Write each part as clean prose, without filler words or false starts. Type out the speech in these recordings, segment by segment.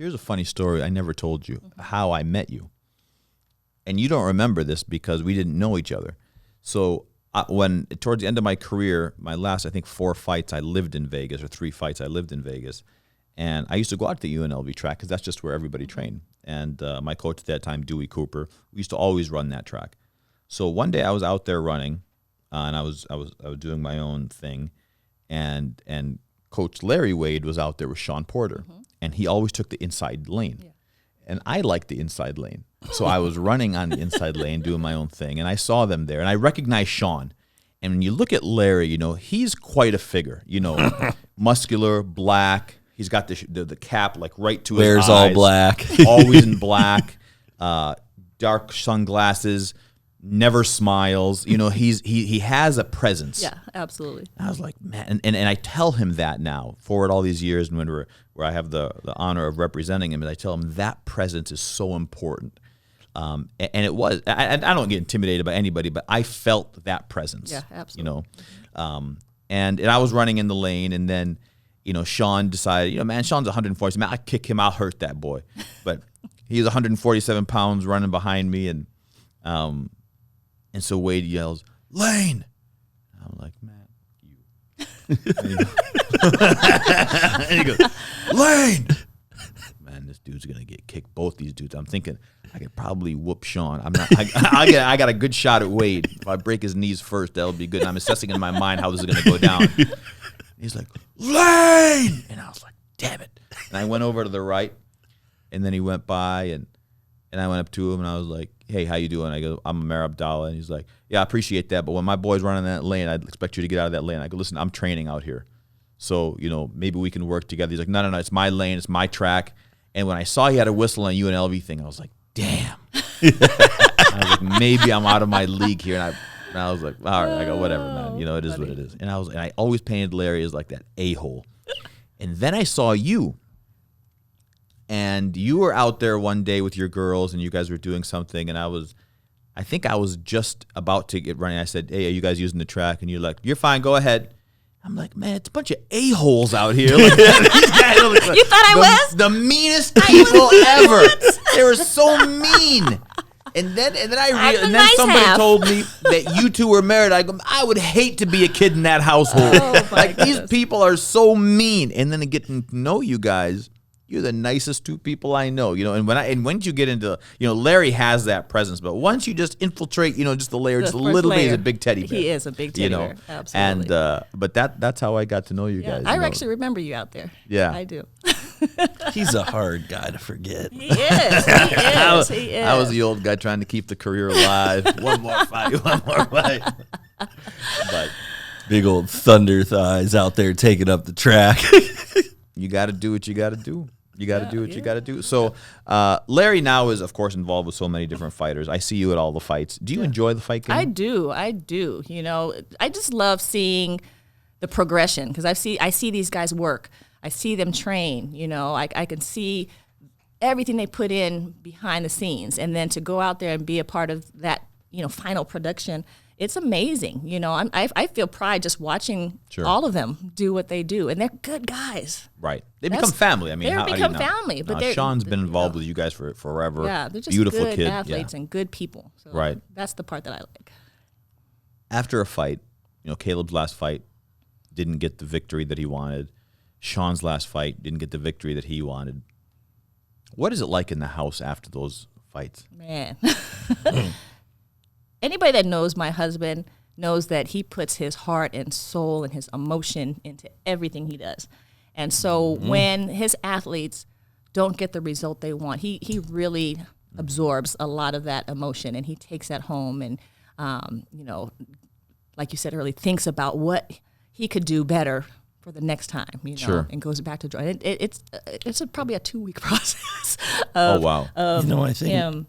Here's a funny story I never told you, how I met you. And you don't remember this because we didn't know each other. So when towards the end of my career, my last, I think 4 fights, I lived in Vegas, or 3 fights, I lived in Vegas. And I used to go out to the UNLV track because that's just where everybody trained. And my coach at that time, Dewey Cooper, we used to always run that track. So one day I was out there running, and I was doing my own thing, and Coach Larry Wade was out there with Sean Porter, and he always took the inside lane. Yeah. And I liked the inside lane. So I was running on the inside lane, doing my own thing, and I saw them there, and I recognized Sean. And when you look at Larry, you know, he's quite a figure, you know, muscular, black. He's got the cap like right to his eyes. Wears all black. Always in black, dark sunglasses, never smiles. You know, he has a presence. Yeah, absolutely. I was like, man, and I tell him that now, forward all these years, and where I have the honor of representing him, and I tell him that presence is so important. And it was. I don't get intimidated by anybody, but I felt that presence. Yeah, absolutely. You know, and I was running in the lane, and then, you know, Sean decided, you know, man, Sean's 140. Man, I kick him, I'll hurt that boy. But he's 147 pounds running behind me, and so Wade yells, "Lane!" I'm like, man, you. And he goes, "Lane!" Man, this dude's gonna get kicked. Both these dudes. I'm thinking I could probably whoop Sean. I'm not. I got a good shot at Wade. If I break his knees first, that'll be good. And I'm assessing in my mind how this is gonna go down. He's like, "Lane!" And I was like, damn it. And I went over to the right, and then he went by, and I went up to him, and I was like, "Hey, how you doing?" I go, "I'm Amer Abdallah." And he's like, "Yeah, I appreciate that, but when my boy's running that lane, I'd expect you to get out of that lane." I go, "Listen, I'm training out here. So, you know, maybe we can work together." He's like, no, it's my lane, it's my track. And when I saw he had a whistle on a UNLV thing, I was like, damn. I was like, maybe I'm out of my league here. And I was like, all right, I go, whatever, man. You know, it is what it is. And I always painted Larry as like that a-hole. And then I saw you. And you were out there one day with your girls, and you guys were doing something, and I think I was just about to get running. I said, "Hey, are you guys using the track?" And you're like, "You're fine, go ahead." I'm like, man, it's a bunch of a-holes out here. Like, you thought I was? The meanest people ever. They were so mean. And then somebody told me that you two were married. I go, I would hate to be a kid in that household. Like, these people are so mean. And then getting to know you guys, you're the nicest 2 people I know, you know. And once you get into, you know, Larry has that presence, but once you just infiltrate, you know, just the layer, just a little bit, he's a big teddy bear. He is a big teddy bear, absolutely. And but that's how I got to know you guys. I actually remember you out there. Yeah, I do. He's a hard guy to forget. He is. He is. I was the old guy trying to keep the career alive. One more fight. But big old thunder thighs out there taking up the track. You got to do what you got to do. You got to do what you got to do. So Larry now is, of course, involved with so many different fighters. I see you at all the fights. Do you enjoy the fight game? I do. You know, I just love seeing the progression, because I see these guys work. I see them train. You know, I can see everything they put in behind the scenes, and then to go out there and be a part of that, you know, final production. It's amazing. You know, I feel pride just watching all of them do what they do, and they're good guys. Right. They become family. I mean, they become family. But Sean's been involved with you guys for forever. Yeah, they're just beautiful good kid. athletes and good people. So right. That's the part that I like. After a fight, you know, Caleb's last fight didn't get the victory that he wanted. Sean's last fight didn't get the victory that he wanted. What is it like in the house after those fights? Man. Anybody that knows my husband knows that he puts his heart and soul and his emotion into everything he does. And so when his athletes don't get the result they want, he really absorbs a lot of that emotion, and he takes that home and, you know, like you said earlier, thinks about what he could do better for the next time, you know, and goes back to drawing. It's probably a 2-week process. Oh, wow. You know, I think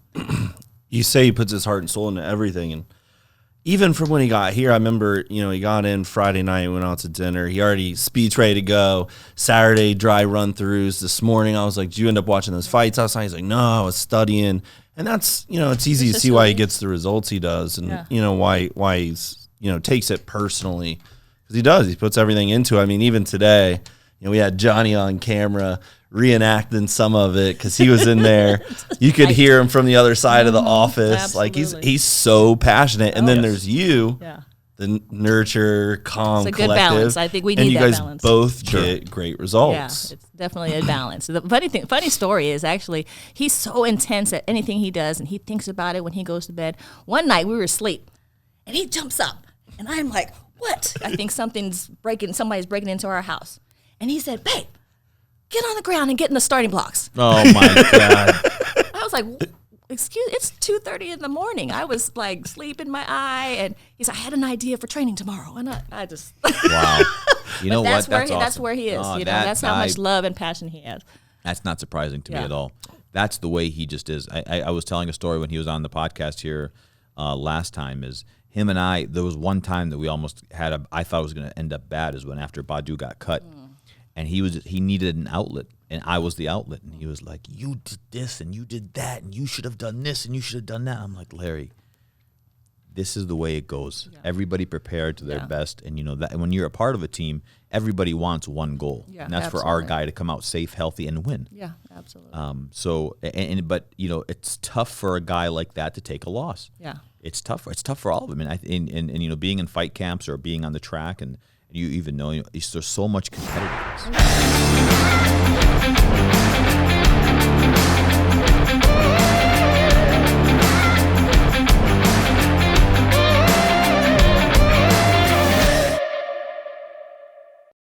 you say he puts his heart and soul into everything. And even from when he got here, I remember, you know, he got in Friday night, went out to dinner. He already speech ready to go. Saturday, dry run-throughs. This morning, I was like, did you end up watching those fights last night? He's like, no, I was studying. And that's, you know, it's easy to see why he gets the results he does, and, you know, why he's, you know, takes it personally. Because he does. He puts everything into it. I mean, even today, you know, we had Johnny on camera reenacting some of it because he was in there. You could hear him from the other side of the office. Absolutely. Like he's so passionate. And then there's you, Yeah. the nurture, calm, It's a good collective. balance. I think we and need you that guys balance. both get great Yeah, results. it's definitely a balance. The funny story is actually he's so intense at anything he does, and he thinks about it when he goes to bed. One night we were asleep, and he jumps up, and I'm like, "What?" I think somebody's breaking into our house, and he said, "Babe, get on the ground and get in the starting blocks." Oh my God. I was like, "Excuse, it's 2:30 in the morning." I was like, sleep in my eye, and he's like, "I had an idea for training tomorrow," and I just. Wow. You know That's what? where That's where he is. awesome. That's how much love and passion he has. That's not surprising to me Yeah. at all. That's the way he just is. I was telling a story when he was on the podcast here last time. Is him and I. There was one time that we almost had I thought it was going to end up bad. Is when after Badu got cut, and he needed an outlet, and I was the outlet, and he was like, "You did this, and you did that, and you should have done this, and you should have done that." I'm like, Larry, this is the way it goes. Yeah. Everybody prepared to their best, and you know that when you're a part of a team, everybody wants one goal, and that's for our guy to come out safe, healthy, and win. Yeah, absolutely. But you know, it's tough for a guy like that to take a loss. Yeah, it's tough. It's tough for all of them, and you know, being in fight camps or being on the track, and you even know, there's so much competitiveness.